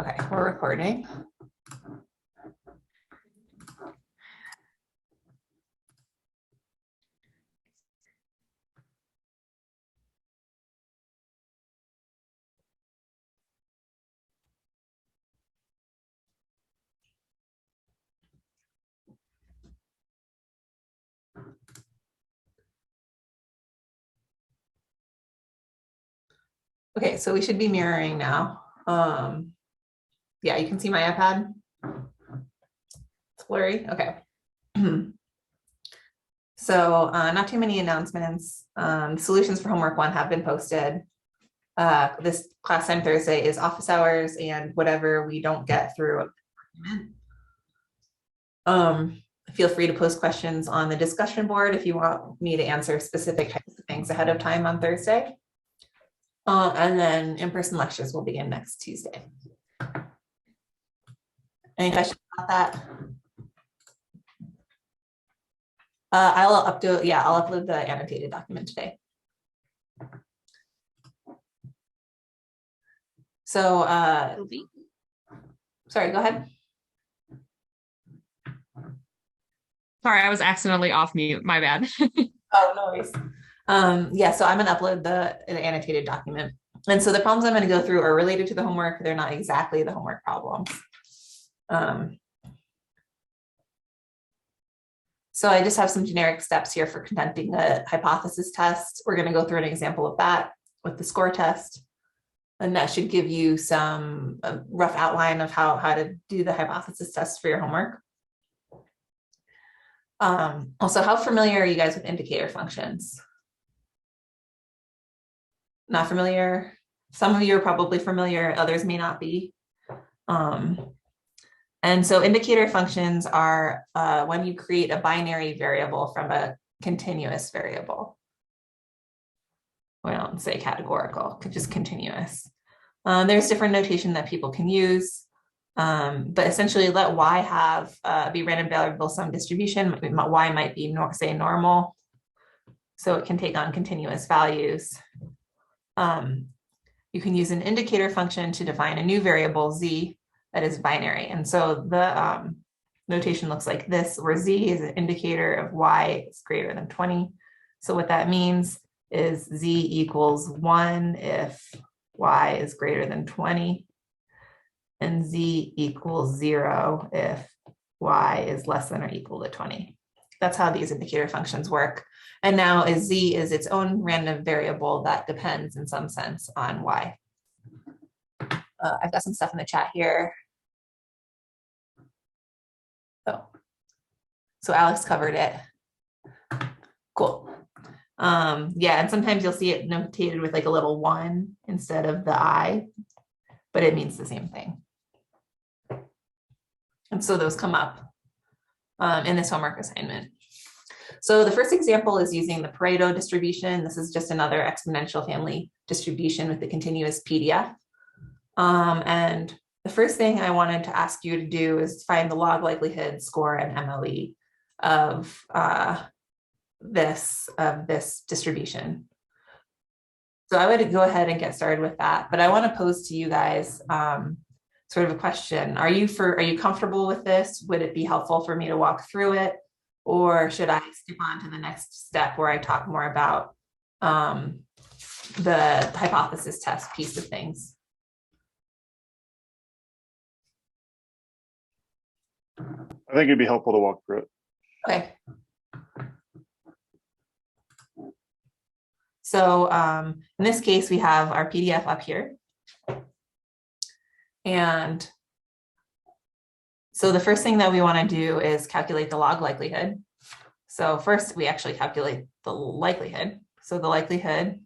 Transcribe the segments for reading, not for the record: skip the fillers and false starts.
Okay, we're recording. Okay, so we should be mirroring now. Yeah, you can see my iPad. It's blurry. Okay. So not too many announcements. Solutions for homework 1 have been posted. This class time Thursday is office hours, and whatever we don't get through. Feel free to post questions on the discussion board if you want me to answer specific types of things ahead of time on Thursday. And then in-person lectures will begin next Tuesday. Any questions about that? I'll upload the annotated document today. So, sorry, go ahead. Sorry, I was accidentally off mute. My bad. Oh, no worries. Yeah, so I'm gonna upload the annotated document. And so the problems I'm gonna go through are related to the homework. They're not exactly the homework problems. So I just have some generic steps here for conducting a hypothesis test. We're gonna go through an example of that with the score test. And that should give you some rough outline of how to do the hypothesis test for your homework. Also, how familiar are you guys with indicator functions? Not familiar? Some of you are probably familiar, others may not be. And so indicator functions are when you create a binary variable from a continuous variable. We don't say categorical, just continuous. There's different notation that people can use, but essentially let y have be random variable sum distribution. Y might be say normal, so it can take on continuous values. You can use an indicator function to define a new variable z that is binary, and so the notation looks like this, where z is an indicator of y is greater than 20. So what that means is z equals 1 if y is greater than 20, and z equals 0 if y is less than or equal to 20. That's how these indicator functions work. And now z is its own random variable that depends in some sense on y. I've got some stuff in the chat here. So Alex covered it. Cool. Yeah, and sometimes you'll see it notated with like a little 1 instead of the I, but it means the same thing. And so those come up in this homework assignment. So the first example is using the Pareto distribution. This is just another exponential family distribution with the continuous PDF. And the first thing I wanted to ask you to do is find the log likelihood, score, and MLE of this distribution. So I would go ahead and get started with that, but I want to pose to you guys sort of a question. Are you comfortable with this? Would it be helpful for me to walk through it? Or should I skip on to the next step where I talk more about the hypothesis test piece of things? I think it'd be helpful to walk through it. Okay. So in this case, we have our PDF up here. And so the first thing that we want to do is calculate the log likelihood. So first, we actually calculate the likelihood. So the likelihood,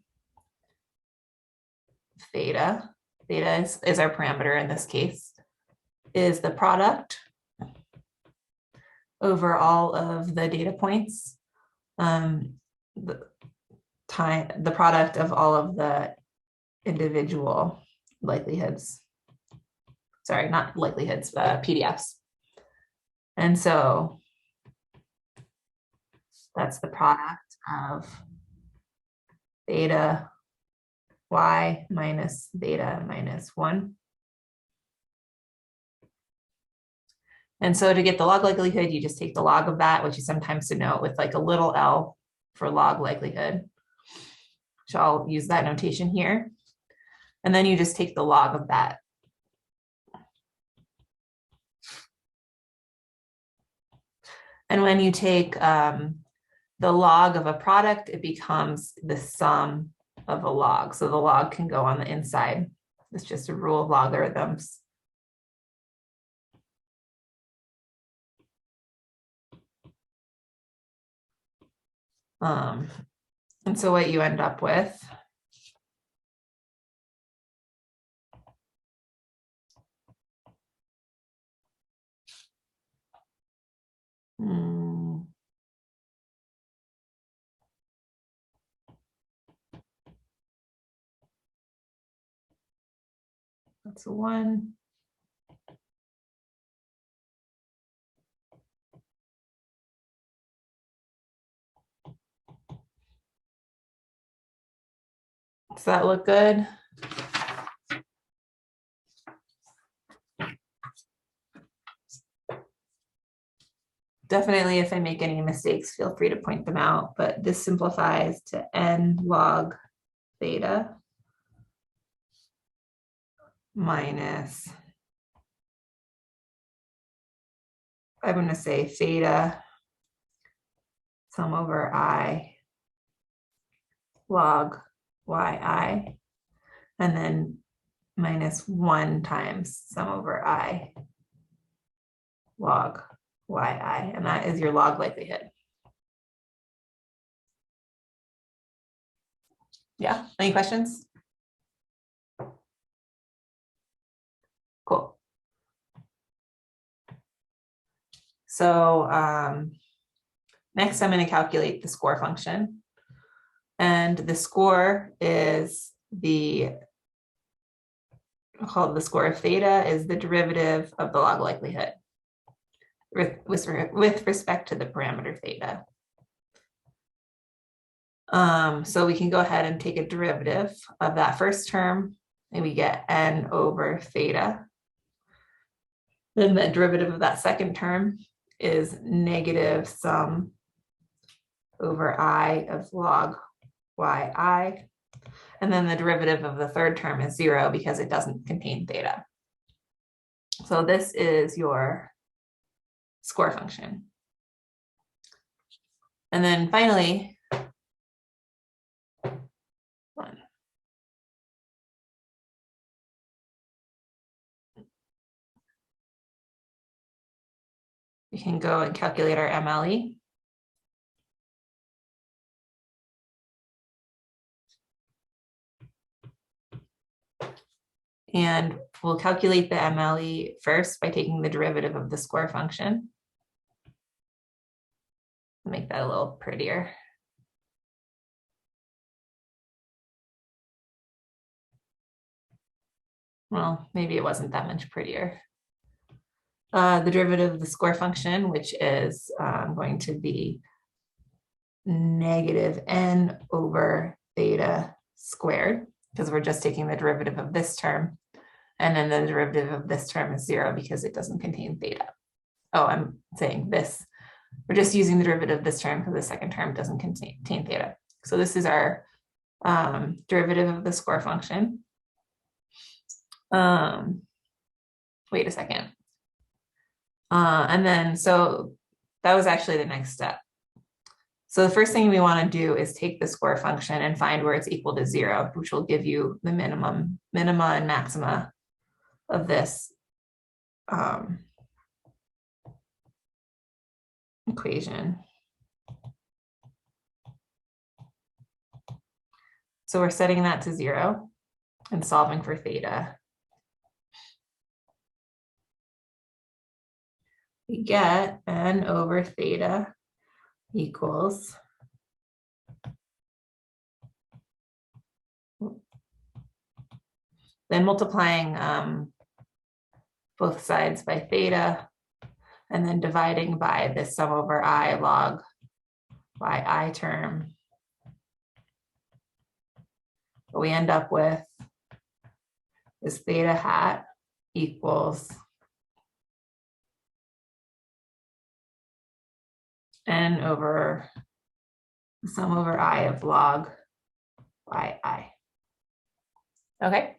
theta is our parameter in this case, is the product over all of the data points, the product of all of the individual likelihoods. Sorry, not likelihoods, PDFs. And so that's the product of theta y minus theta minus 1 And so to get the log likelihood, you just take the log of that, which you sometimes denote with like a little l for log likelihood. So I'll use that notation here. And then you just take the log of that. And when you take the log of a product, it becomes the sum of a log. So the log can go on the inside. It's just a rule of logarithms. And so what you end up with that's a 1. Does that look good? Definitely, if I make any mistakes, feel free to point them out, but this simplifies to n log theta minus, I'm going to say theta sum over I log yi, and then minus 1 times sum over I log yi, and that is your log likelihood. Yeah, any questions? Cool. So next I'm going to calculate the score function. And the score is called the score of theta is the derivative of the log likelihood with respect to the parameter theta. So we can go ahead and take a derivative of that first term, and we get n over theta. Then the derivative of that second term is negative sum over I of log yi. And then the derivative of the third term is 0 because it doesn't contain theta. So this is your score function. And then finally, we can go and calculate our MLE. And we'll calculate the MLE first by taking the derivative of the score function. Make that a little prettier. Well, maybe it wasn't that much prettier. The derivative of the score function, which is going to be negative n over theta squared, because we're just taking the derivative of this term. And then the derivative of this term is 0 because it doesn't contain theta. Oh, I'm saying this. We're just using the derivative of this term because the second term doesn't contain theta. So this is our derivative of the score function. Wait a second. And then, so that was actually the next step. So the first thing we want to do is take the score function and find where it's equal to 0, which will give you the minima and maxima of this equation. So we're setting that to 0 and solving for theta. We get n over theta equals then multiplying both sides by theta and then dividing by this sum over I log yi term. What we end up with is theta hat equals n over the sum over I of log yi. Okay.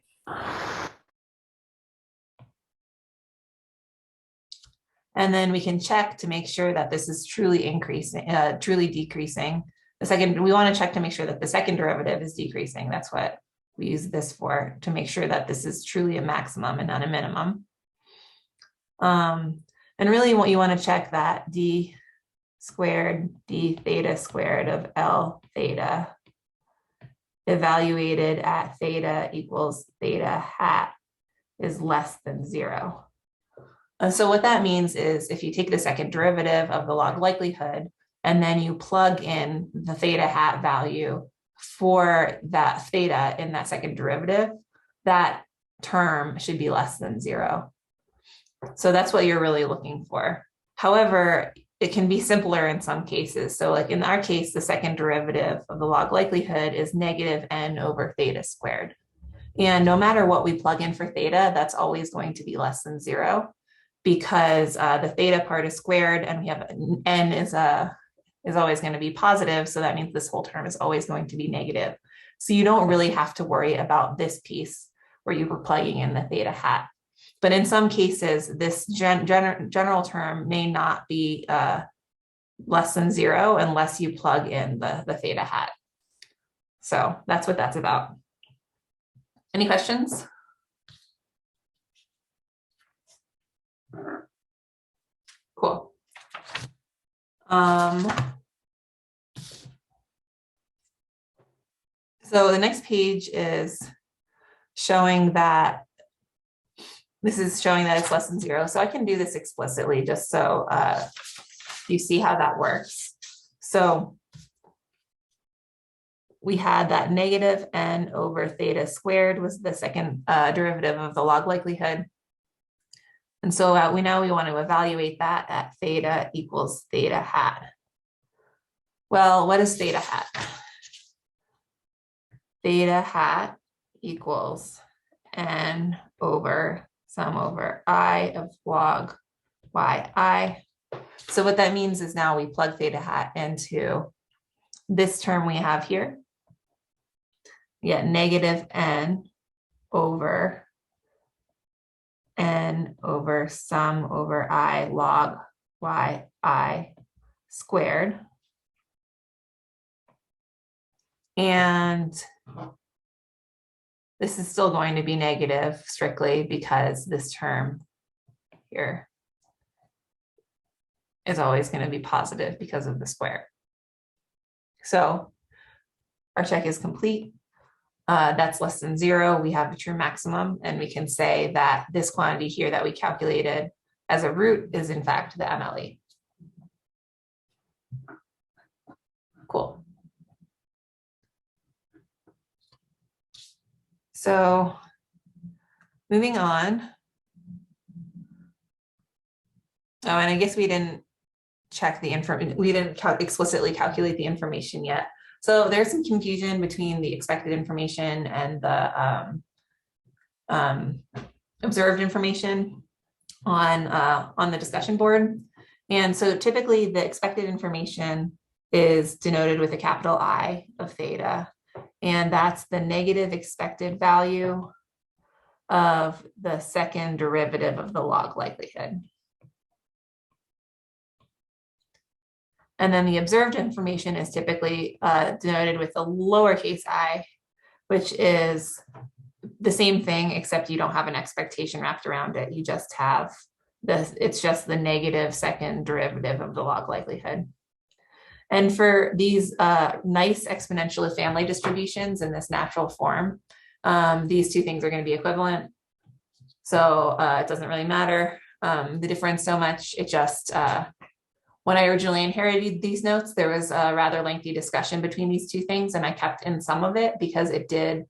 And then we can check to make sure that this is truly increasing, truly decreasing. We want to check to make sure that the second derivative is decreasing. That's what we use this for, to make sure that this is truly a maximum and not a minimum. And really what you want to check that d squared d theta squared of L theta evaluated at theta equals theta hat is less than 0. And so what that means is if you take the second derivative of the log likelihood and then you plug in the theta hat value for that theta in that second derivative, that term should be less than 0. So that's what you're really looking for. However, it can be simpler in some cases. So like in our case, the second derivative of the log likelihood is negative n over theta squared. And no matter what we plug in for theta, that's always going to be less than 0 because the theta part is squared and we have n is always going to be positive. So that means this whole term is always going to be negative. So you don't really have to worry about this piece where you were plugging in the theta hat. But in some cases, this general term may not be less than 0 unless you plug in the theta hat. So that's what that's about. Any questions? Cool. So the next page is showing that it's less than 0. So I can do this explicitly just so you see how that works. So we had that negative n over theta squared was the second derivative of the log likelihood. And so we want to evaluate that at theta equals theta hat. Well, what is theta hat? Theta hat equals n over sum over I of log yi. So what that means is now we plug theta hat into this term we have here. We get negative n over sum over I log yi squared. And this is still going to be negative strictly because this term here is always going to be positive because of the square. So our check is complete. That's less than 0. We have the true maximum, and we can say that this quantity here that we calculated as a root is in fact the MLE. Cool. So moving on. Oh, and I guess we didn't check the information. We didn't explicitly calculate the information yet. So there's some confusion between the expected information and the observed information on the discussion board. And so typically the expected information is denoted with a capital I of theta. And that's the negative expected value of the second derivative of the log likelihood. And then the observed information is typically denoted with a lowercase I, which is the same thing, except you don't have an expectation wrapped around it. You just have it's just the negative second derivative of the log likelihood. And for these nice exponential family distributions in this natural form, these two things are going to be equivalent. So it doesn't really matter the difference so much. It just, when I originally inherited these notes, there was a rather lengthy discussion between these two things, and I kept in some of it because it did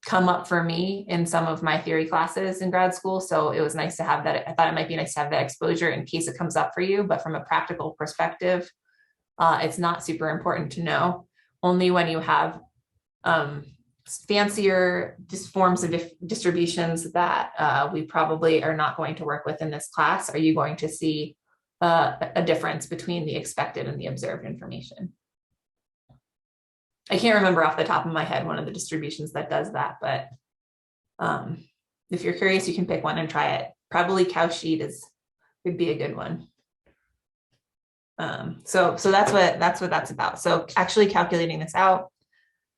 come up for me in some of my theory classes in grad school. So it was nice to have that. I thought it might be nice to have that exposure in case it comes up for you, but from a practical perspective, it's not super important to know. Only when you have fancier forms of distributions that we probably are not going to work with in this class are you going to see a difference between the expected and the observed information. I can't remember off the top of my head one of the distributions that does that, but if you're curious, you can pick one and try it. Probably Cowsheet would be a good one. So that's what that's about. So actually calculating this out.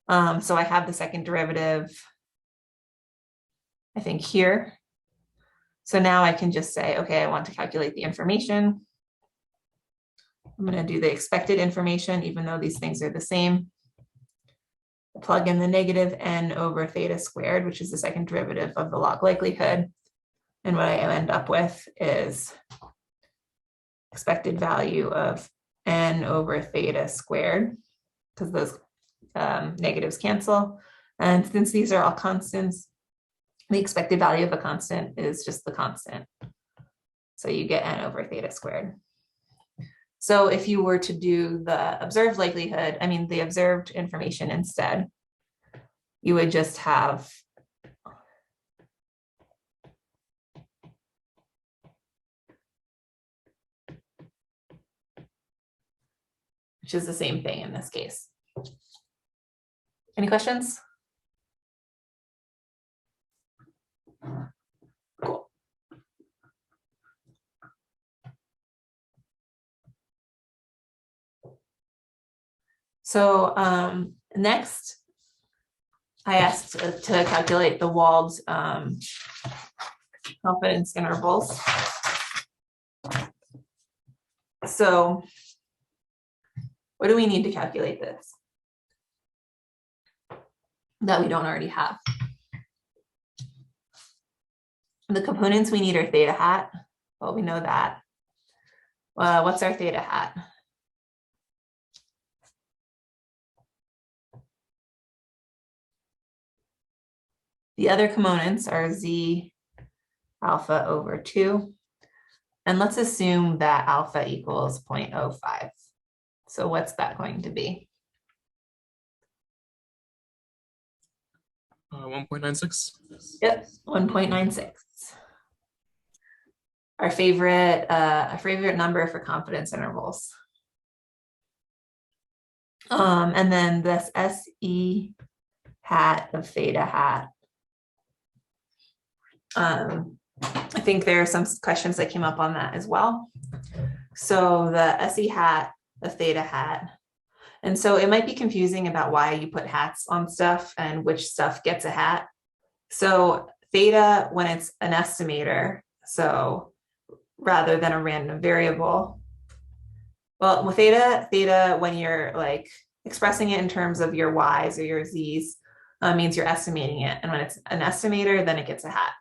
So I have the second derivative, I think here. So now I can just say, okay, I want to calculate the information. I'm going to do the expected information, even though these things are the same. Plug in the negative n over theta squared, which is the second derivative of the log likelihood. And what I end up with is expected value of n over theta squared, because those negatives cancel. And since these are all constants, the expected value of a constant is just the constant. So you get n over theta squared. So if you were to do the observed likelihood, I mean, the observed information instead, you would just have which is the same thing in this case. Any questions? Cool. So next, I asked to calculate the walled confidence intervals. So what do we need to calculate this that we don't already have? The components we need are theta hat. Well, we know that. What's our theta hat? The other components are z alpha over 2. And let's assume that alpha equals 0.05. So what's that going to be? 1.96. Yep, 1.96. Our favorite number for confidence intervals. And then this SE hat of theta hat. I think there are some questions that came up on that as well. So the SE hat of theta hat. And so it might be confusing about why you put hats on stuff and which stuff gets a hat. So theta, when it's an estimator, so rather than a random variable. Well, with theta, when you're like expressing it in terms of your y's or your z's, means you're estimating it. And when it's an estimator, then it gets a hat.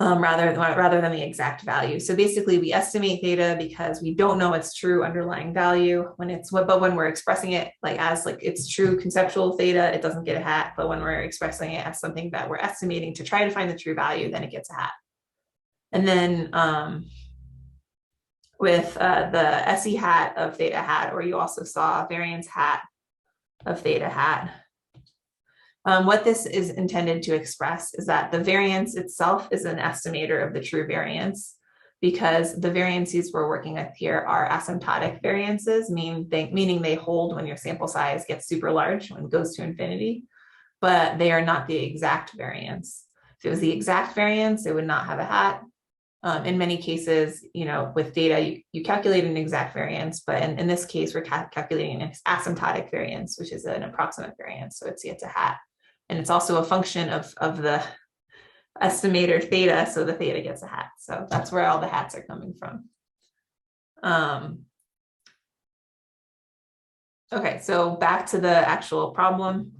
Rather than the exact value. So basically we estimate theta because we don't know its true underlying value but when we're expressing it as its true conceptual theta, it doesn't get a hat. But when we're expressing it as something that we're estimating to try to find the true value, then it gets a hat. And then with the SE hat of theta hat, or you also saw variance hat of theta hat. What this is intended to express is that the variance itself is an estimator of the true variance, because the variances we're working with here are asymptotic variances, meaning they hold when your sample size gets super large, when it goes to infinity, but they are not the exact variance. If it was the exact variance, it would not have a hat. In many cases, with data, you calculate an exact variance, but in this case, we're calculating an asymptotic variance, which is an approximate variance, so it's a hat. And it's also a function of the estimator theta, so the theta gets a hat. So that's where all the hats are coming from. Okay, so back to the actual problem.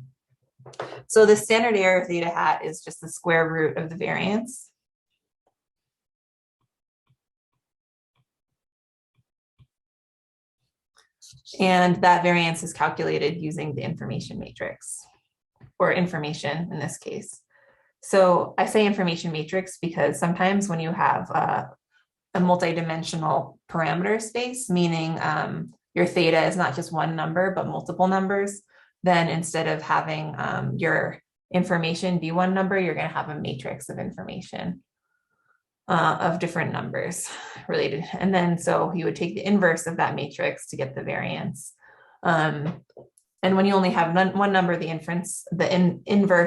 So the standard error of theta hat is just the square root of the variance. And that variance is calculated using the information matrix, or information in this case. So I say information matrix because sometimes when you have a multidimensional parameter space, meaning your theta is not just one number, but multiple numbers, then instead of having your information be one number, you're going to have a matrix of information. of different numbers related. And then so you would take the inverse of that matrix to get the variance. And when you only have one number, the inverse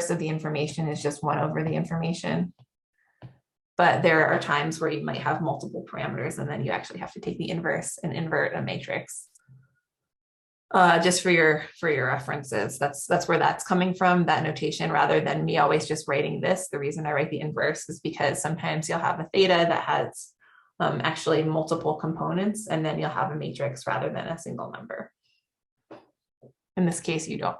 of the information is just 1 over the information. But there are times where you might have multiple parameters, and then you actually have to take the inverse and invert a matrix. Just for your references, that's where that's coming from, that notation, rather than me always just writing this. The reason I write the inverse is because sometimes you'll have a theta that has actually multiple components, and then you'll have a matrix rather than a single number. In this case, you don't.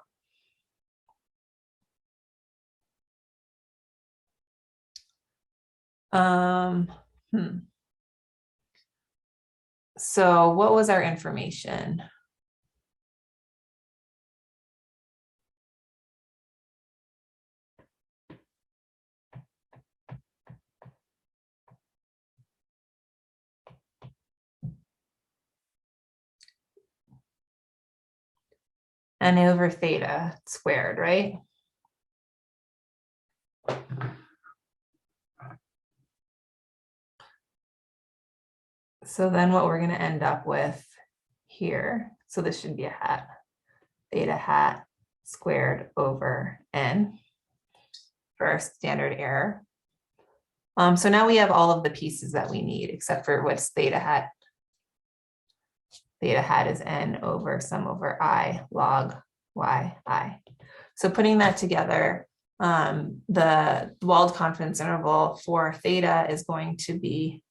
So what was our information? N over theta squared, right? So then what we're going to end up with here, so this should be a hat, theta hat squared over n for our standard error. So now we have all of the pieces that we need, except for what's theta hat. Theta hat is n over sum over I log yi. So putting that together, the walled confidence interval for theta is going to be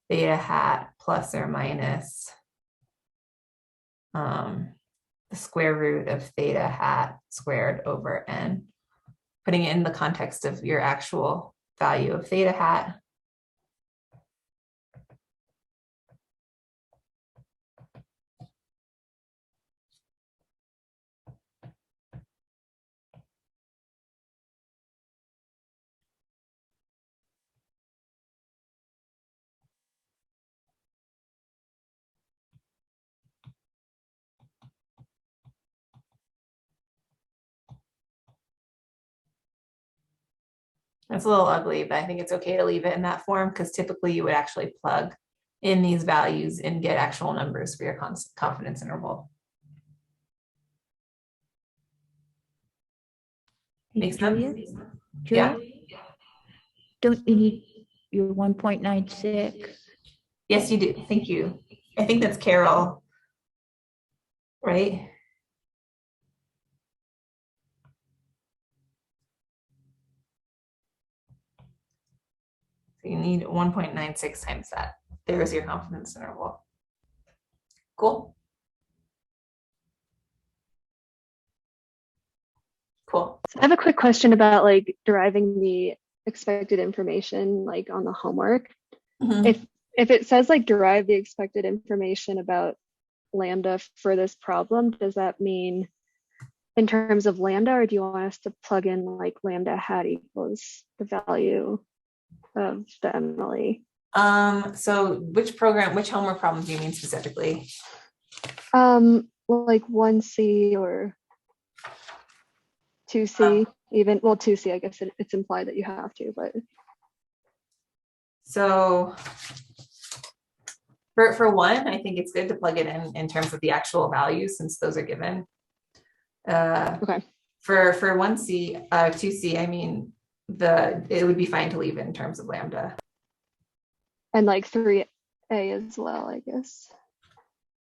theta hat plus or minus the square root of theta hat squared over n. Putting it in the context of your actual value of theta hat. It's a little ugly, but I think it's okay to leave it in that form because typically you would actually plug in these values and get actual numbers for your confidence interval. Makes sense? Yeah. Don't you need your 1.96? Yes, you do. Thank you. I think that's Carol, right? So you need 1.96 times that. There's your confidence interval. Cool. Cool. So I have a quick question about like deriving the expected information like on the homework. Mm-hmm. If it says like derive the expected information about lambda for this problem, does that mean in terms of lambda, or do you want us to plug in like lambda hat equals the value of the MLE? So which homework problem do you mean specifically? Like 1C or 2C, even, well, 2C, I guess it's implied that you have to, but. So for one, I think it's good to plug it in terms of the actual values since those are given. Okay. For 1C, 2C, I mean, it would be fine to leave it in terms of lambda. And like 3A as well, I guess.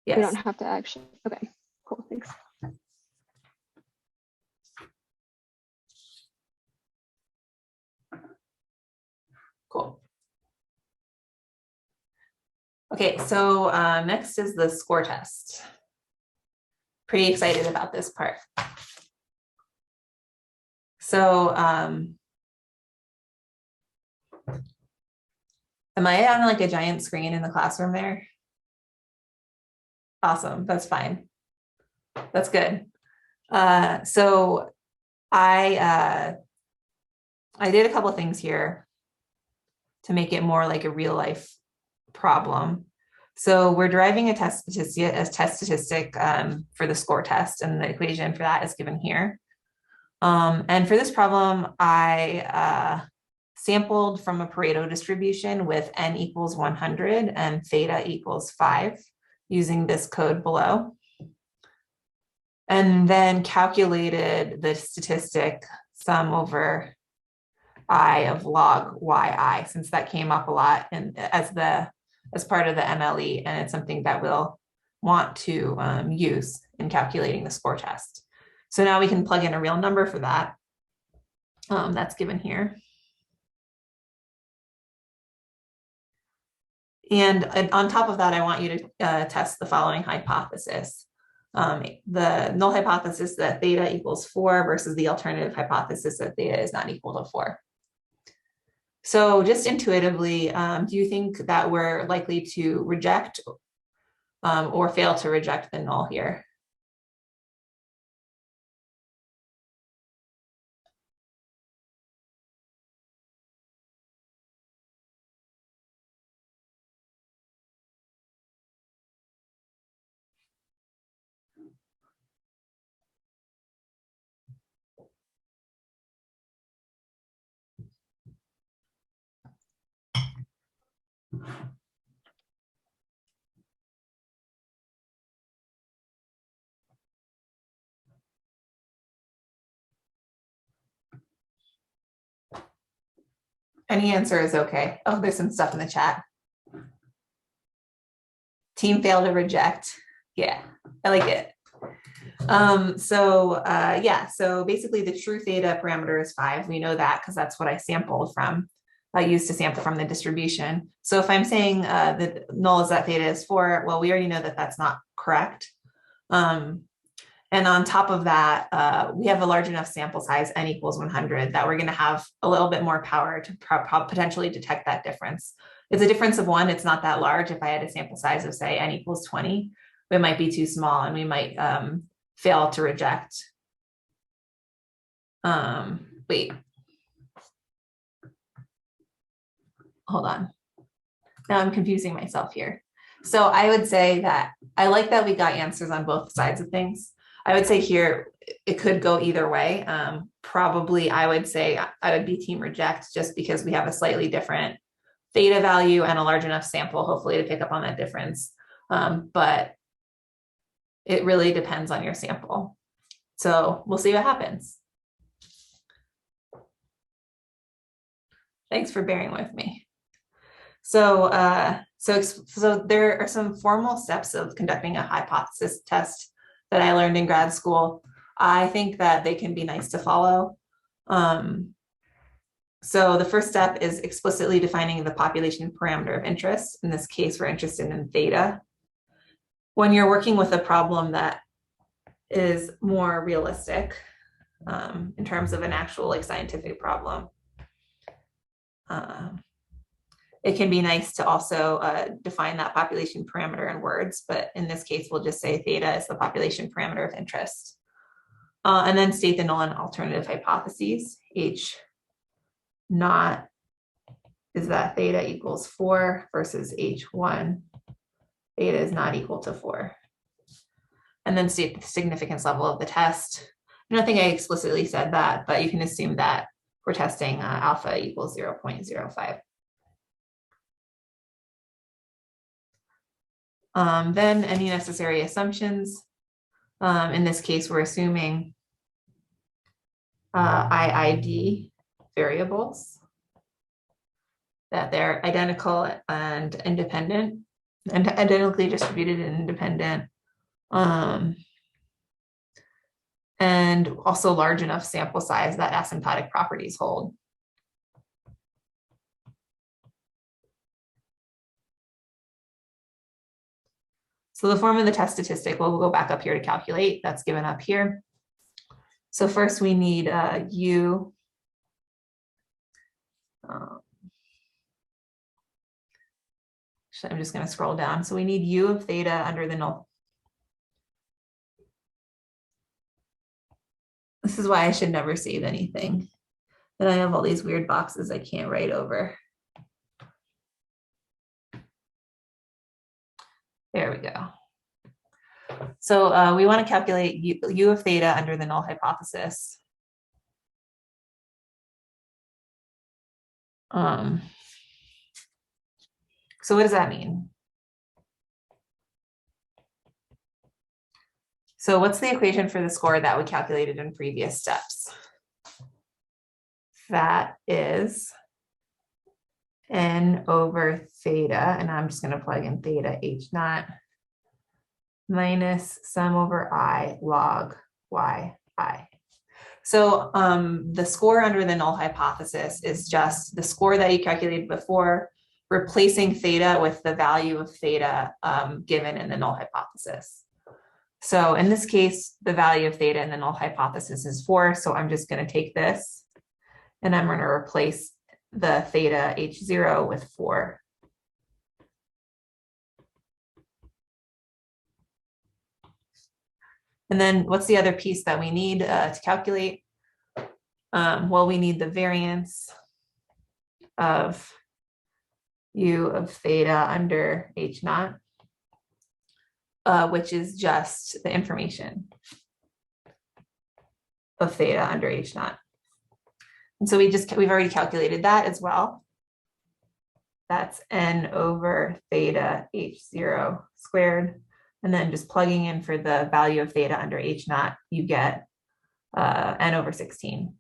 Yes. We don't have to actually, okay, cool, thanks. Cool. Okay, so next is the score test. Pretty excited about this part. So am I on like a giant screen in the classroom there? Awesome, that's fine. That's good. So I did a couple of things here to make it more like a real life problem. So we're deriving a test statistic for the score test, and the equation for that is given here. And for this problem, I sampled from a Pareto distribution with n equals 100 and theta equals 5 using this code below. And then calculated the statistic sum over I of log yi, since that came up a lot and as part of the MLE, and it's something that we'll want to use in calculating the score test. So now we can plug in a real number for that. That's given here. And on top of that, I want you to test the following hypothesis. The null hypothesis that theta equals 4 versus the alternative hypothesis that theta is not equal to 4. So just intuitively, do you think that we're likely to reject or fail to reject the null here? Any answer is okay. Oh, there's some stuff in the chat. Team failed to reject. Yeah, I like it. So basically the true theta parameter is 5. We know that because that's what I sampled from. I used to sample from the distribution. So if I'm saying the null is that theta is 4, well, we already know that that's not correct. And on top of that, we have a large enough sample size, n equals 100, that we're going to have a little bit more power to potentially detect that difference. It's a difference of 1. It's not that large. If I had a sample size of, say, n equals 20, it might be too small and we might fail to reject. Wait. Hold on. Now I'm confusing myself here. So I would say that I like that we got answers on both sides of things. I would say here it could go either way. Probably I would say I would be team reject just because we have a slightly different theta value and a large enough sample, hopefully, to pick up on that difference. But it really depends on your sample. So we'll see what happens. Thanks for bearing with me. So there are some formal steps of conducting a hypothesis test that I learned in grad school. I think that they can be nice to follow. So the first step is explicitly defining the population parameter of interest. In this case, we're interested in theta. When you're working with a problem that is more realistic in terms of an actual scientific problem, it can be nice to also define that population parameter in words, but in this case, we'll just say theta is the population parameter of interest. And then state the null and alternative hypotheses. H naught is that theta equals 4 versus H1, theta is not equal to 4. And then state the significance level of the test. I don't think I explicitly said that, but you can assume that we're testing alpha equals 0.05. Then any necessary assumptions. In this case, we're assuming IID variables, that they're identical and independent, and identically distributed and independent, and also large enough sample size that asymptotic properties hold. So the form of the test statistic, we'll go back up here to calculate. That's given up here. So first we need U. I'm just going to scroll down. So we need U of theta under the null. This is why I should never save anything. Then I have all these weird boxes I can't write over. There we go. So we want to calculate U of theta under the null hypothesis. So what does that mean? So what's the equation for the score that we calculated in previous steps? That is n over theta, and I'm just going to plug in theta h naught minus sum over I log y I. So the score under the null hypothesis is just the score that you calculated before, replacing theta with the value of theta given in the null hypothesis. So in this case, the value of theta in the null hypothesis is 4. So I'm just going to take this and I'm going to replace the theta h0 with 4. And then what's the other piece that we need to calculate? Well, we need the variance of u of theta under h naught, which is just the information of theta under h naught. And so we've already calculated that as well. That's n over theta h0 squared. And then just plugging in for the value of theta under h naught, you get n over 16.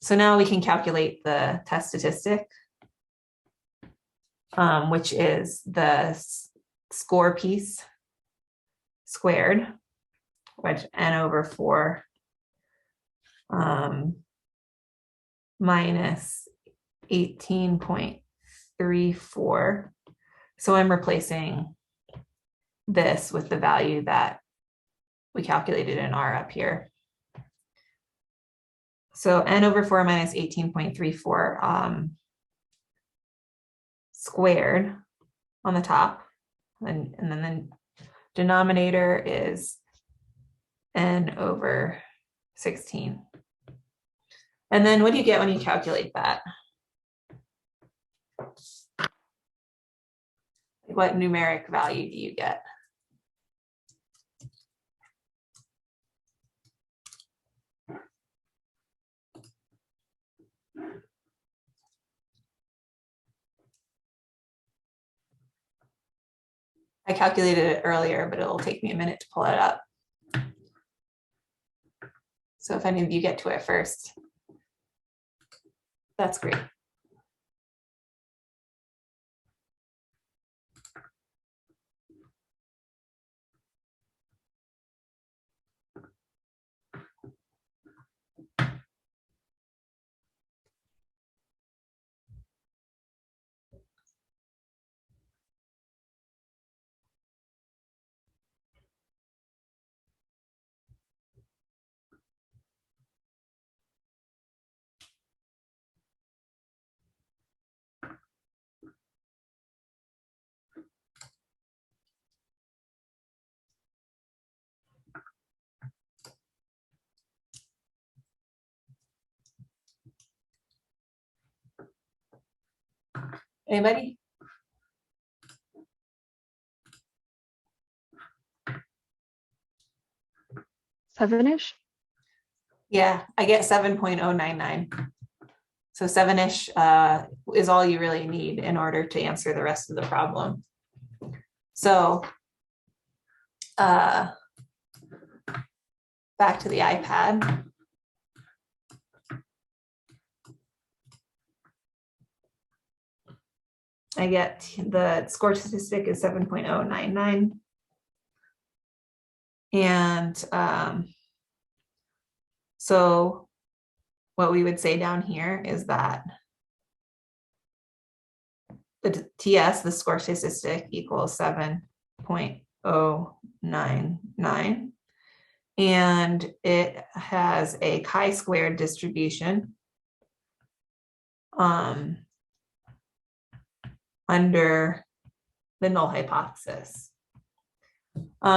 So now we can calculate the test statistic, which is the score piece squared, which n over 4 minus 18.34. So I'm replacing this with the value that we calculated in R up here. So n over 4 minus 18.34 squared on the top, and then the denominator is n over 16. And then what do you get when you calculate that? What numeric value do you get? I calculated it earlier, but it'll take me a minute to pull it up. So if any of you get to it first, that's great. Anybody? Seven-ish? Yeah, I get 7.099. So 7-ish is all you really need in order to answer the rest of the problem. So back to the iPad. I get the score statistic is 7.099. And so what we would say down here is that the TS, the score statistic, equals 7.099. And it has a chi-squared distribution under the null hypothesis.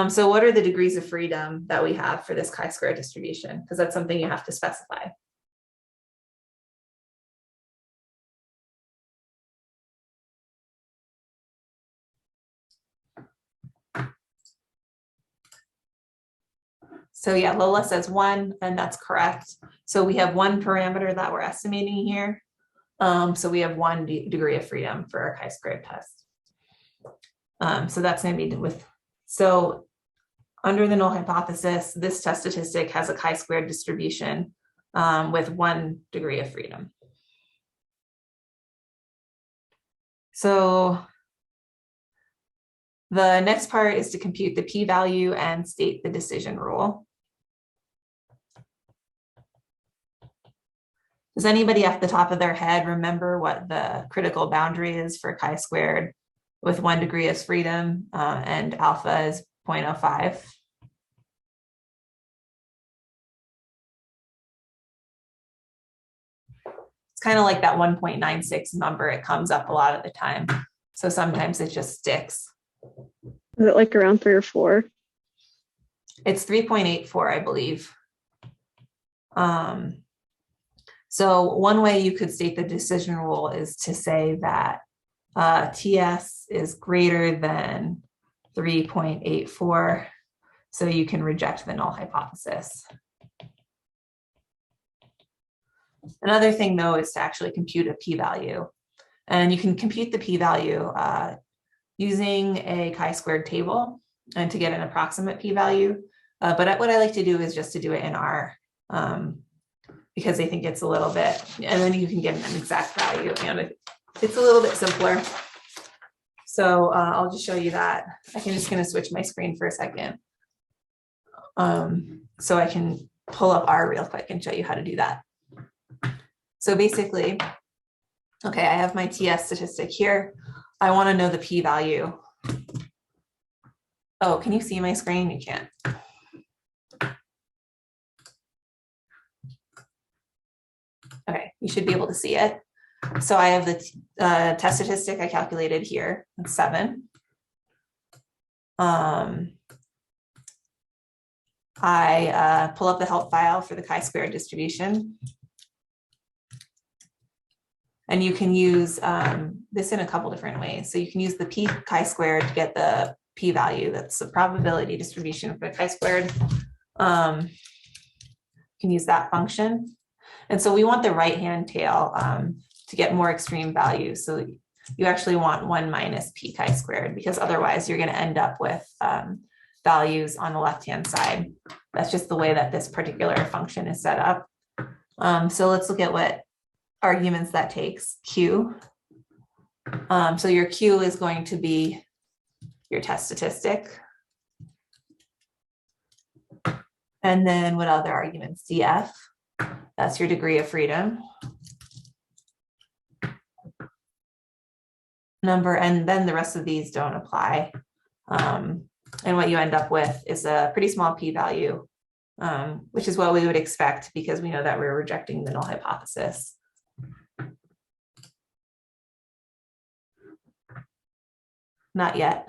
So what are the degrees of freedom that we have for this chi-square distribution? Because that's something you have to specify. So yeah, Lola says 1, and that's correct. So we have one parameter that we're estimating here. So we have one degree of freedom for our chi-squared test. So that's going to be so under the null hypothesis, this test statistic has a chi-squared distribution with 1 degree of freedom. So the next part is to compute the p-value and state the decision rule. Does anybody off the top of their head remember what the critical boundary is for chi-squared with 1 degree of freedom and alpha is 0.05? It's kind of like that 1.96 number. It comes up a lot of the time. So sometimes it just sticks. Is it like around 3 or 4? It's 3.84, I believe. So one way you could state the decision rule is to say that TS is greater than 3.84, so you can reject the null hypothesis. Another thing, though, is to actually compute a p-value. And you can compute the p-value using a chi-squared table and to get an approximate p-value. But what I like to do is just to do it in R because I think it's a little bit, and then you can get an exact value, and it's a little bit simpler. So I'll just show you that. I'm just going to switch my screen for a second. So I can pull up R real quick and show you how to do that. So basically, okay, I have my TS statistic here. I want to know the p-value. Oh, can you see my screen? You can't. Okay, you should be able to see it. So I have the test statistic I calculated here, it's 7. I pull up the help file for the chi-squared distribution. And you can use this in a couple different ways. So you can use the p chi-squared to get the p-value. That's the probability distribution for the chi-squared. You can use that function. And so we want the right-hand tail to get more extreme values. So you actually want 1 minus p chi-squared, because otherwise you're going to end up with values on the left-hand side. That's just the way that this particular function is set up. So let's look at what arguments that takes. Q. So your Q is going to be your test statistic. And then what other arguments? DF. That's your degree of freedom. Number, and then the rest of these don't apply. And what you end up with is a pretty small p-value, which is what we would expect because we know that we're rejecting the null hypothesis. Not yet.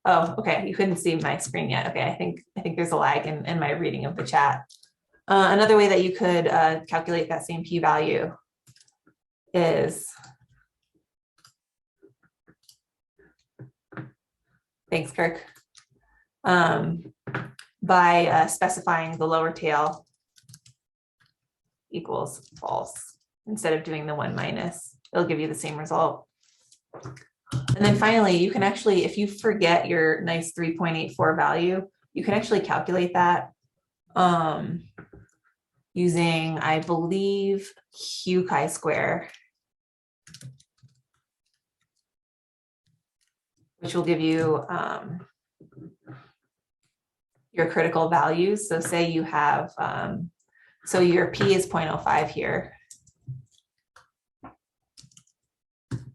Oh, okay. You couldn't see my screen yet. Okay, I think there's a lag in my reading of the chat. Another way that you could calculate that same p-value is, thanks, Kirk, by specifying the lower tail equals false instead of doing the 1 minus. It'll give you the same result. And then finally, you can actually, if you forget your nice 3.84 value, you can actually calculate that using, I believe, Q chi-square, which will give you your critical values. So say you have, so your P is 0.05 here.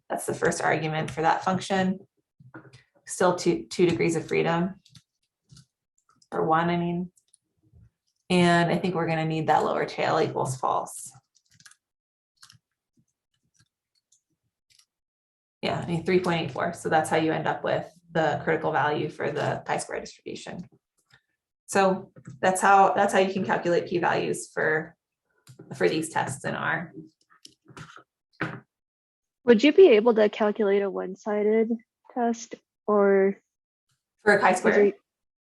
That's the first argument for that function. Still two degrees of freedom, or 1, I mean. And I think we're going to need that lower tail equals false. Yeah, I mean 3.84. So that's how you end up with the critical value for the chi-square distribution. So that's how you can calculate p-values for these tests in R. Would you be able to calculate a one-sided test or For a chi-square?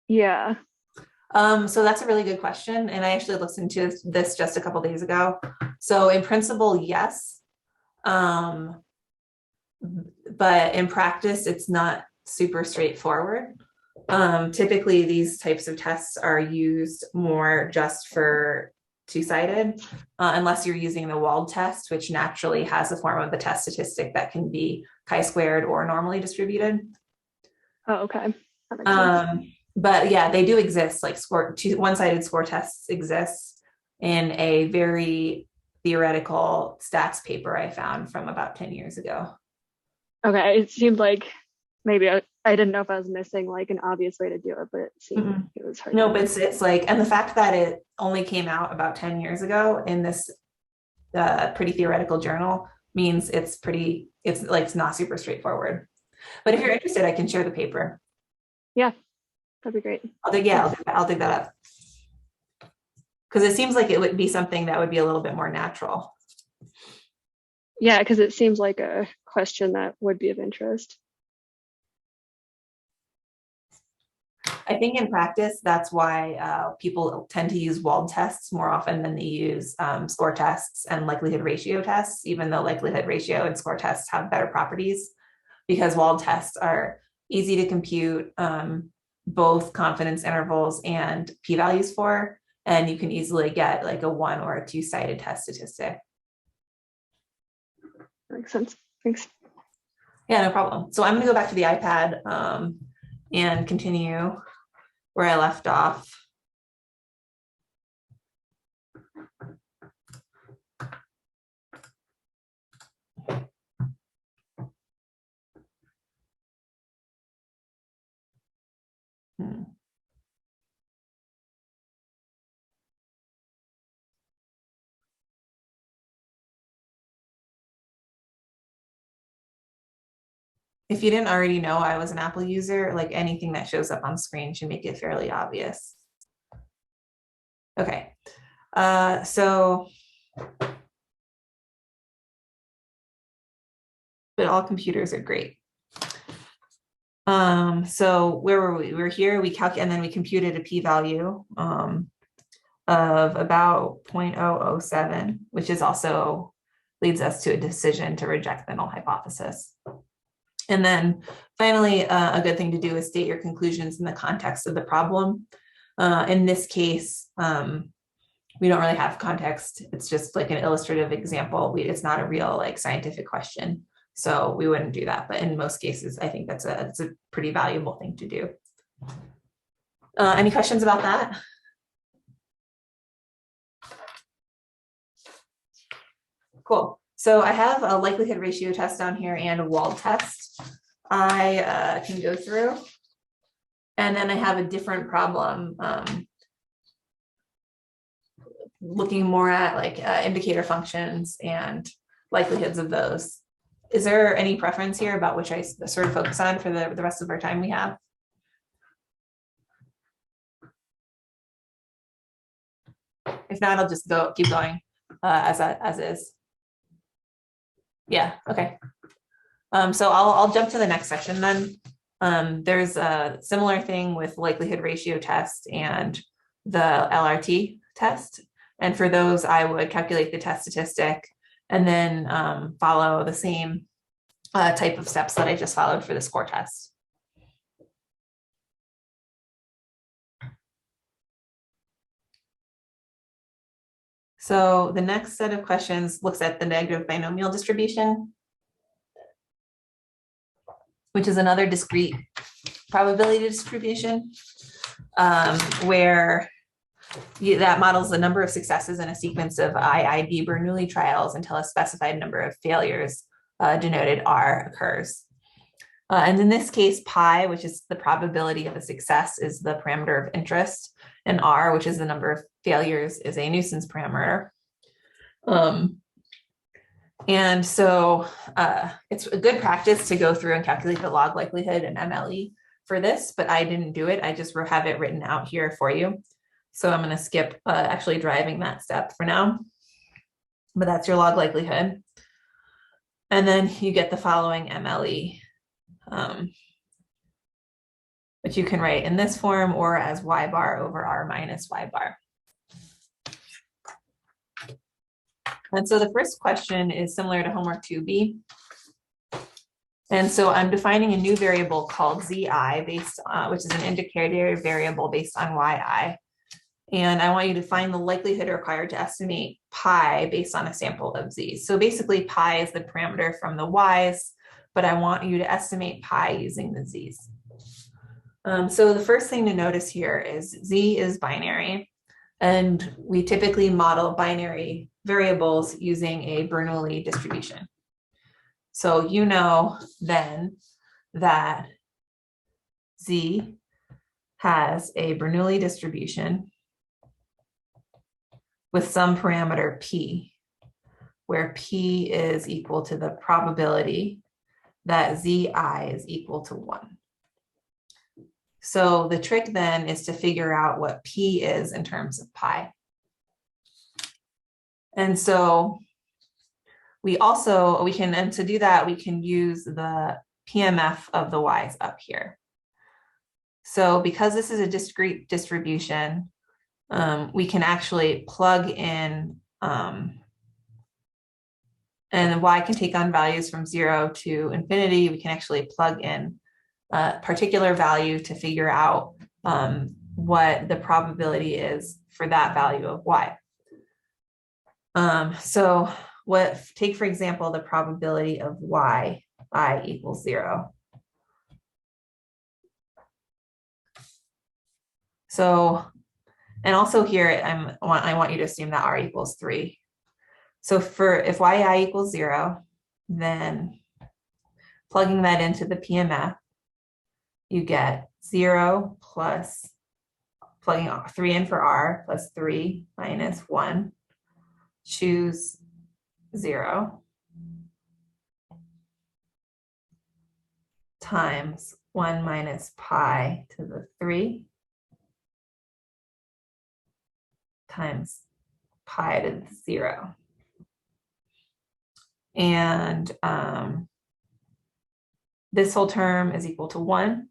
Yeah. So that's a really good question. And I actually listened to this just a couple days ago. So in principle, yes. But in practice, it's not super straightforward. Typically, these types of tests are used more just for two-sided, unless you're using the Wald test, which naturally has a form of the test statistic that can be chi-squared or normally distributed. Oh, okay. That makes sense. But yeah, they do exist. Like one-sided score tests exist in a very theoretical stats paper I found from about 10 years ago. Okay, it seemed like maybe I didn't know if I was missing like an obvious way to do it, but it seemed like it was hard. No, but it's like, and the fact that it only came out about 10 years ago in this pretty theoretical journal means it's not super straightforward. But if you're interested, I can share the paper. Yeah, that'd be great. I'll dig that up. Because it seems like it would be something that would be a little bit more natural. Yeah, because it seems like a question that would be of interest. I think in practice, that's why people tend to use Wald tests more often than they use score tests and likelihood ratio tests, even though likelihood ratio and score tests have better properties, because Wald tests are easy to compute both confidence intervals and p-values for, and you can easily get like a one or a two-sided test statistic. Makes sense. Thanks. Yeah, no problem. So I'm going to go back to the iPad and continue where I left off. If you didn't already know I was an Apple user, like anything that shows up on screen should make it fairly obvious. Okay, but all computers are great. So where were we? We were here, and then we computed a p-value of about 0.007, which is also leads us to a decision to reject the null hypothesis. And then finally, a good thing to do is state your conclusions in the context of the problem. In this case, we don't really have context. It's just like an illustrative example. It's not a real like scientific question. So we wouldn't do that. But in most cases, I think that's a pretty valuable thing to do. Any questions about that? Cool. So I have a likelihood ratio test down here and a Wald test I can go through. And then I have a different problem looking more at like indicator functions and likelihoods of those. Is there any preference here about which I sort of focus on for the rest of our time we have? If not, I'll just keep going as is. Yeah, okay. So I'll jump to the next section then. There's a similar thing with likelihood ratio test and the LRT test. And for those, I would calculate the test statistic and then follow the same type of steps that I just followed for the score test. So the next set of questions looks at the negative binomial distribution, which is another discrete probability distribution where that models the number of successes in a sequence of IID Bernoulli trials until a specified number of failures denoted R occurs. And in this case, pi, which is the probability of a success, is the parameter of interest, and R, which is the number of failures, is a nuisance parameter. And so it's a good practice to go through and calculate the log likelihood and MLE for this, but I didn't do it. I just have it written out here for you. So I'm going to skip actually driving that step for now, but that's your log likelihood. And then you get the following MLE, which you can write in this form or as y bar over R minus y bar. And so the first question is similar to homework 2B. And so I'm defining a new variable called zi based on, which is an indicator variable based on yi. And I want you to find the likelihood required to estimate pi based on a sample of z's. So basically pi is the parameter from the y's, but I want you to estimate pi using the z's. So the first thing to notice here is z is binary, and we typically model binary variables using a Bernoulli distribution. So you know then that z has a Bernoulli distribution with some parameter p, where p is equal to the probability that zi is equal to 1. So the trick then is to figure out what p is in terms of pi. And so and to do that, we can use the PMF of the y's up here. So because this is a discrete distribution, we can actually plug in, and y can take on values from 0 to infinity. We can actually plug in a particular value to figure out what the probability is for that value of y. So take for example, the probability of I equals 0. So, and also here, I want you to assume that r equals 3. So if yi equals 0, then plugging that into the PMF, you get 0 plus, plugging 3 in for r, plus 3 minus 1, choose 0, times 1 minus pi to the 3 times pi to the 0. And this whole term is equal to 1.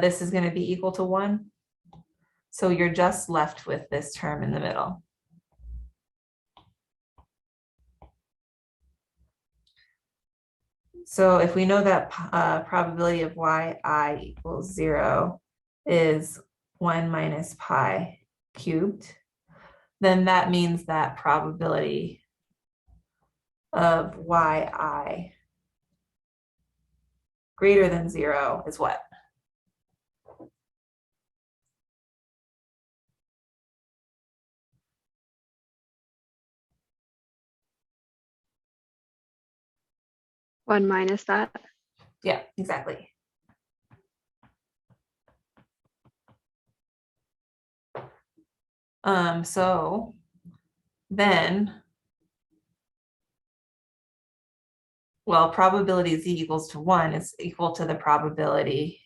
This is going to be equal to 1. So you're just left with this term in the middle. So if we know that probability of yi equals 0 is 1 minus pi cubed, then that means that probability of yi greater than 0 is what? One minus that. Yeah, exactly. So then, well, probability z equals to 1 is equal to the probability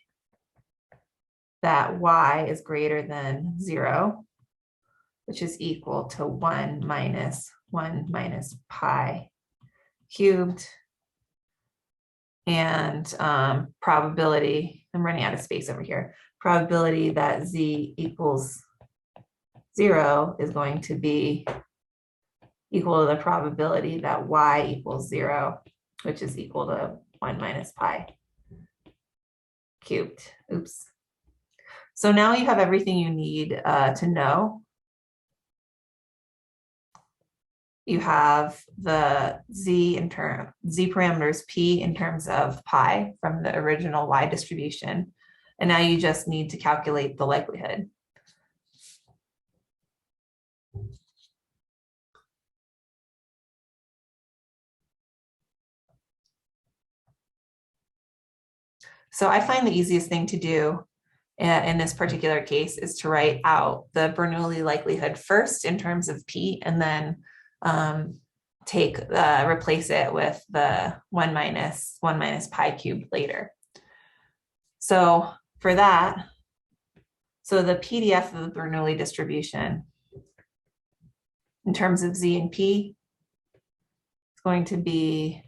that y is greater than 0, which is equal to 1 minus pi cubed. And probability, I'm running out of space over here, probability that z equals 0 is going to be equal to the probability that y equals 0, which is equal to 1 minus pi cubed. Oops. So now you have everything you need to know. You have the z parameters p in terms of pi from the original y distribution. And now you just need to calculate the likelihood. So I find the easiest thing to do in this particular case is to write out the Bernoulli likelihood first in terms of p, and then replace it with the 1 minus pi cubed later. So for that, so the PDF of the Bernoulli distribution in terms of z and p is going to be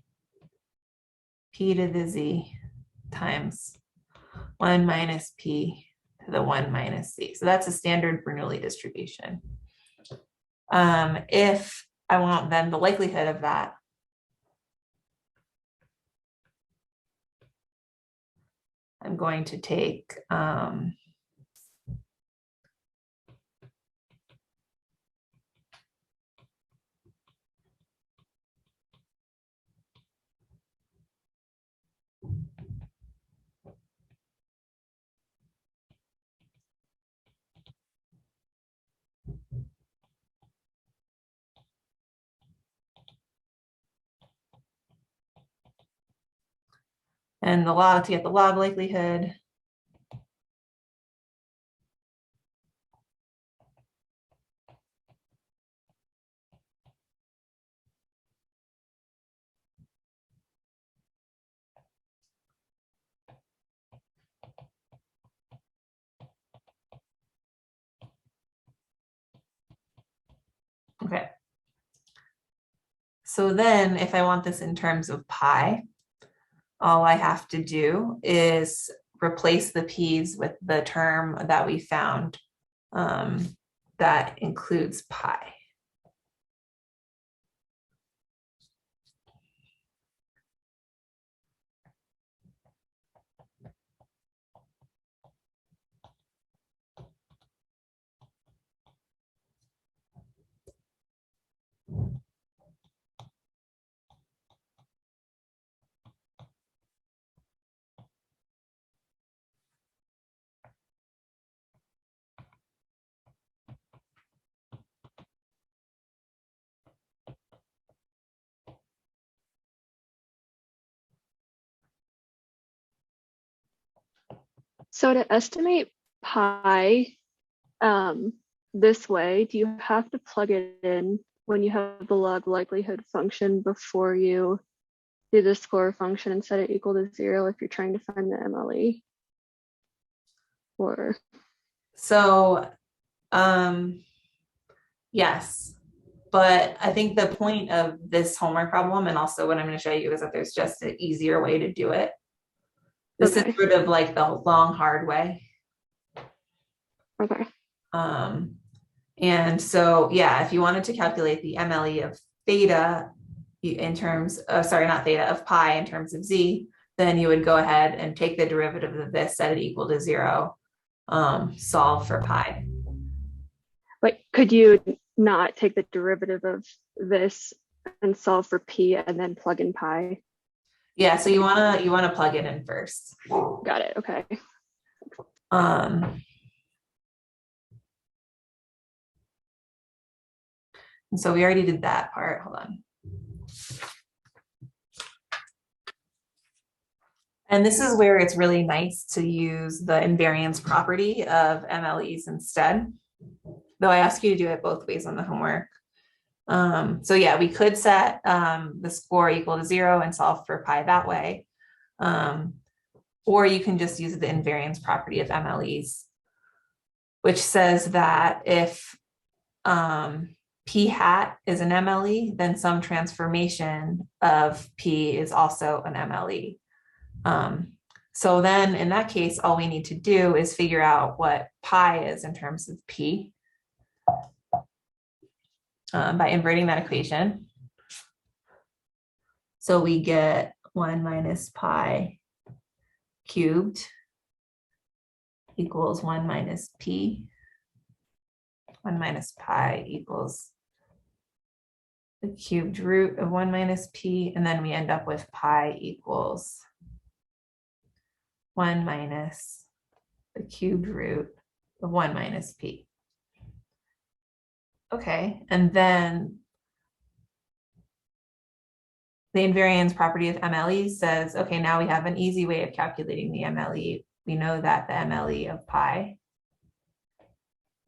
p to the z times 1 minus p to the 1 minus c. So that's a standard Bernoulli distribution. If I want then the likelihood of that, I'm going to take and the log to get the log likelihood. Okay. So then if I want this in terms of pi, all I have to do is replace the p's with the term that we found that includes pi. So to estimate pi this way, do you have to plug it in when you have the log likelihood function before you do the score function and set it equal to 0 if you're trying to find the MLE? Or So yes, but I think the point of this homework problem, and also what I'm going to show you, is that there's just an easier way to do it. This okay. is sort of like the long, hard way. Okay. And so, yeah, if you wanted to calculate the MLE of theta in terms of, sorry, not theta, of pi in terms of z, then you would go ahead and take the derivative of this, set it equal to 0, solve for pi. But could you not take the derivative of this and solve for p and then plug in pi? Yeah, so you wanna plug it in first. Got it. Okay. And so we already did that part. Hold on. And this is where it's really nice to use the invariance property of MLEs instead, though I ask you to do it both ways on the homework. So yeah, we could set the score equal to 0 and solve for pi that way. Or you can just use the invariance property of MLEs, which says that if p hat is an MLE, then some transformation of p is also an MLE. So then in that case, all we need to do is figure out what pi is in terms of p by inverting that equation. So we get 1 minus pi cubed equals 1 minus p. 1 minus pi equals the cubed root of 1 minus p, and then we end up with pi equals 1 minus the cubed root of 1 minus p. Okay, and then the invariance property of MLE says, okay, now we have an easy way of calculating the MLE. We know that the MLE of pi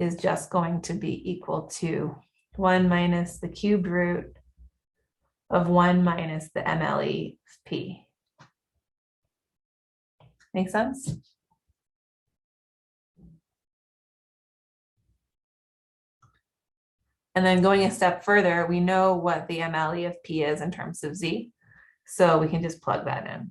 is just going to be equal to 1 minus the cubed root of 1 minus the MLE of p. Make sense? And then going a step further, we know what the MLE of p is in terms of z. So we can just plug that in.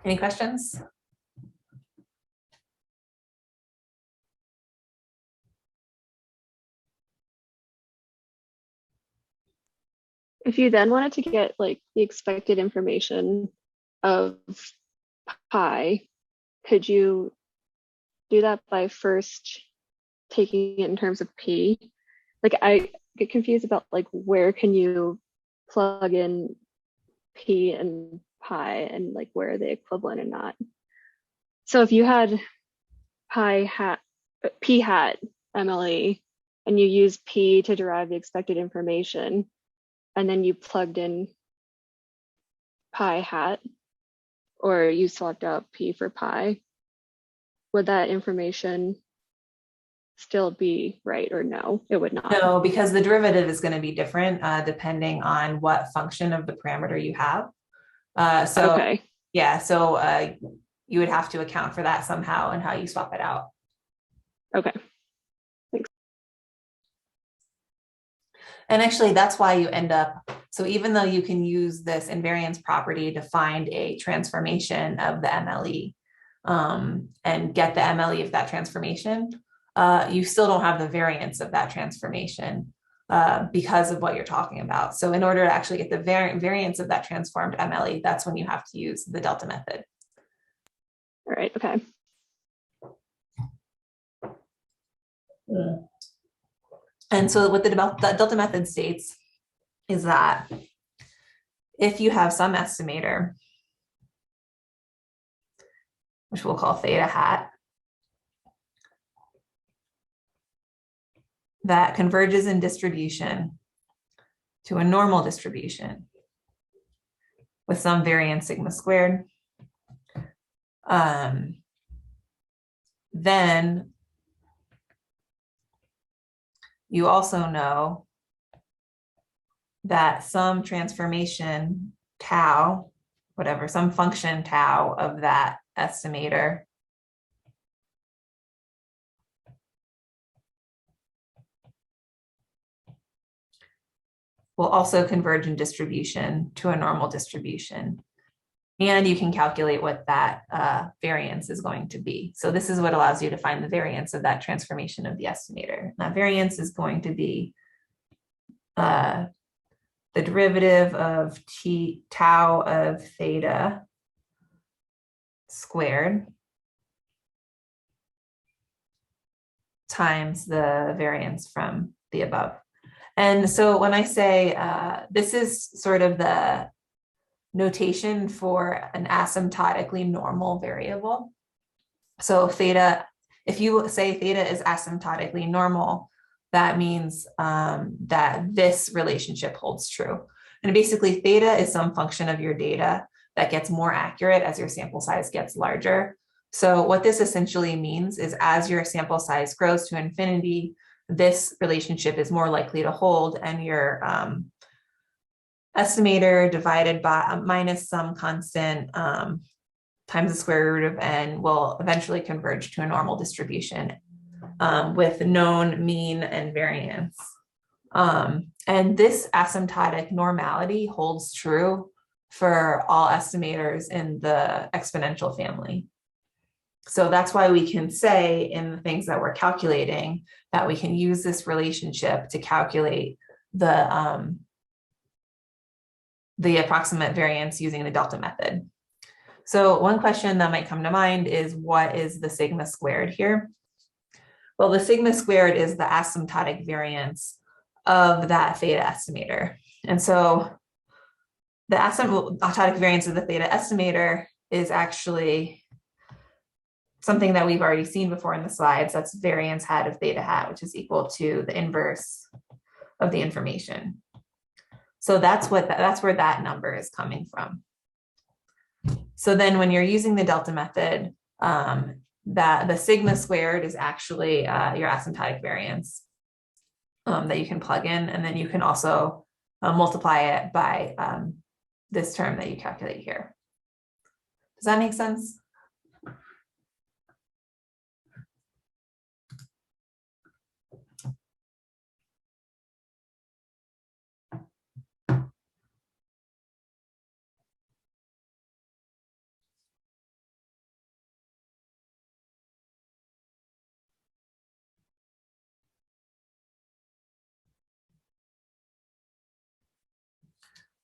Any questions? If you then wanted to get like the expected information of pi, could you do that by first taking it in terms of p? Like I get confused about like where can you plug in p and pi and like where are they equivalent and not. So if you had p hat MLE and you use p to derive the expected information, and then you plugged in pi hat, or you swapped out p for pi, would that information still be right or no? It would not. No, because the derivative is going to be different depending on what function of the parameter you have. So Okay. yeah, so you would have to account for that somehow and how you swap it out. Okay. And actually, that's why you end up, so even though you can use this invariance property to find a transformation of the MLE and get the MLE of that transformation, you still don't have the variance of that transformation because of what you're talking about. So in order to actually get the variance of that transformed MLE, that's when you have to use the delta method. All right. Okay. And so what the delta method states is that if you have some estimator, which we'll call theta hat, that converges in distribution to a normal distribution with some variance sigma squared, then you also know that some transformation tau, whatever, some function tau of that estimator will also converge in distribution to a normal distribution. And you can calculate what that variance is going to be. So this is what allows you to find the variance of that transformation of the estimator. That variance is going to be the derivative of tau of theta squared times the variance from the above. And so when I say this is sort of the notation for an asymptotically normal variable. So theta, if you say theta is asymptotically normal, that means that this relationship holds true. And basically theta is some function of your data that gets more accurate as your sample size gets larger. So what this essentially means is as your sample size grows to infinity, this relationship is more likely to hold, and your estimator divided by minus some constant times the square root of n will eventually converge to a normal distribution with known mean and variance. And this asymptotic normality holds true for all estimators in the exponential family. So that's why we can say in the things that we're calculating that we can use this relationship to calculate the approximate variance using the delta method. So one question that might come to mind is, what is the sigma squared here? Well, the sigma squared is the asymptotic variance of that theta estimator. And so the asymptotic variance of the theta estimator is actually something that we've already seen before in the slides. That's variance hat of theta hat, which is equal to the inverse of the information. So that's where that number is coming from. So then when you're using the delta method, that the sigma squared is actually your asymptotic variance that you can plug in, and then you can also multiply it by this term that you calculate here. Does that make sense?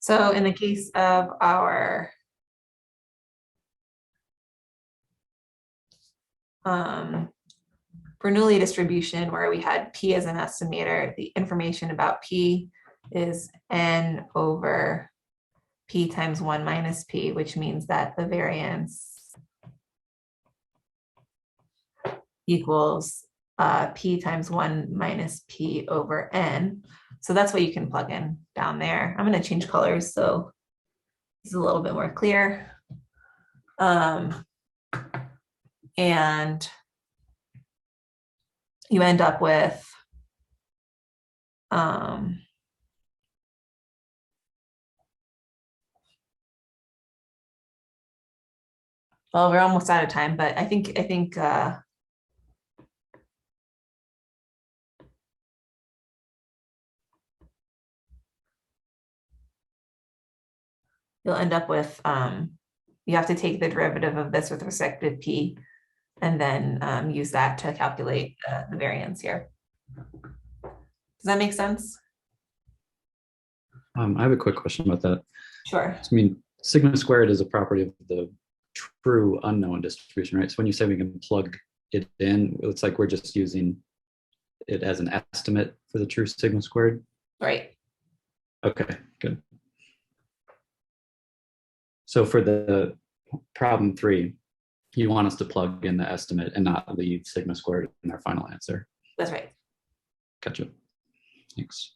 So in the case of our Bernoulli distribution, where we had P as an estimator, the information about P is N over P times 1 minus P, which means that the variance equals P times 1 minus P over N. So that's what you can plug in down there. I'm going to change colors so it's a little bit more clear. And you end up with well, we're almost out of time, but I think you'll end up with you have to take the derivative of this with respect to P and then use that to calculate the variance here. Does that make sense? I have a quick question about that. Sure. I mean, sigma squared is a property of the true unknown distribution, right? So when you say we can plug it in, it's like we're just using it as an estimate for the true sigma squared. Right. Okay, good. So for the problem 3, you want us to plug in the estimate and not leave sigma squared in our final answer. That's right. Gotcha. Thanks.